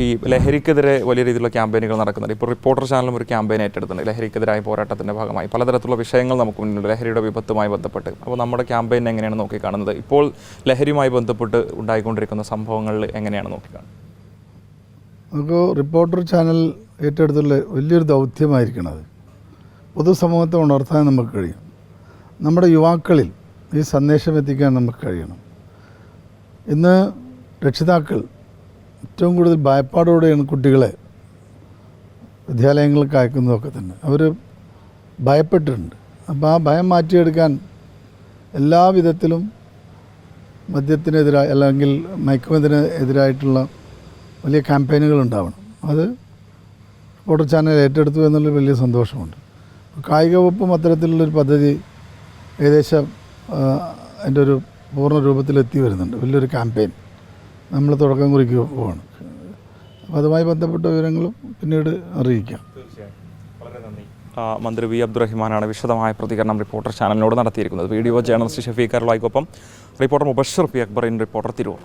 ഈ ലഹരിക്കെതിരെ വലിയ രീതിയിലുള്ള ക്യാമ്പയിനുകൾ നടക്കുന്നുണ്ട്. ഇപ്പോൾ റിപ്പോർട്ടർ ചാനലും ഒരു ക്യാമ്പയിൻ ഏറ്റെടുത്തിട്ടുണ്ട്. ലഹരിക്കെതിരായ പോരാട്ടത്തിൻ്റെ ഭാഗമായി പലതരത്തിലുള്ള വിഷയങ്ങൾ നമുക്ക് മുന്നിലുണ്ട് ലഹരിയുടെ വിപത്തുമായി ബന്ധപ്പെട്ട്. അപ്പോൾ നമ്മുടെ ക്യാമ്പയിൻ എങ്ങനെയാണ് നോക്കിക്കാണുന്നത്? ഇപ്പോൾ ലഹരിയുമായി ബന്ധപ്പെട്ട് ഉണ്ടായിക്കൊണ്ടിരിക്കുന്ന സംഭവങ്ങളിൽ എങ്ങനെയാണ് നോക്കിക്കാണുന്നത്? നമുക്ക് റിപ്പോർട്ടർ ചാനൽ ഏറ്റെടുത്തുള്ള വലിയൊരു ദൗത്യമായിരിക്കണത്. പൊതുസമൂഹത്തെ ഉണർത്താൻ നമുക്ക് കഴിയും. നമ്മുടെ യുവാക്കളിൽ ഈ സന്ദേശം എത്തിക്കാൻ നമുക്ക് കഴിയണം. ഇന്ന് രക്ഷിതാക്കൾ ഏറ്റവും കൂടുതൽ ഭയപ്പാടോടെയാണ് കുട്ടികളെ വിദ്യാലയങ്ങൾക്ക് അയക്കുന്നതൊക്കെ തന്നെ. അവർ ഭയപ്പെട്ടിട്ടുണ്ട്. അപ്പോൾ ആ ഭയം മാറ്റിയെടുക്കാൻ എല്ലാ വിധത്തിലും മദ്യത്തിനെതിരായി അല്ലെങ്കിൽ മയക്കുമരുന്നിനെതിരായിട്ടുള്ള വലിയ ക്യാമ്പയിനുകൾ ഉണ്ടാവണം. അത് റിപ്പോർട്ടർ ചാനൽ ഏറ്റെടുത്തു എന്നുള്ളൊരു വലിയ സന്തോഷമുണ്ട്. കായിക വകുപ്പും അത്തരത്തിലുള്ളൊരു പദ്ധതി ഏകദേശം അതിൻ്റെ ഒരു പൂർണ്ണ രൂപത്തിലെത്തി വരുന്നുണ്ട്. വലിയൊരു ക്യാമ്പയിൻ നമ്മൾ തുടക്കം കുറിക്കുക പോവാണ്. അപ്പോൾ അതുമായി ബന്ധപ്പെട്ട വിവരങ്ങളും പിന്നീട് അറിയിക്കാം. വളരെ നന്ദി. മന്ത്രി വി അബ്ദുറഹിമാനാണ് വിശദമായ പ്രതികരണം റിപ്പോർട്ടർ ചാനലിനോട് നടത്തിയിരിക്കുന്നത്. വീഡിയോ ജേർണലിസ്റ്റ് ഷഫീഖ് അരുളായിക്കൊപ്പം reporter Mubashar P Akbar, reporter Tirur.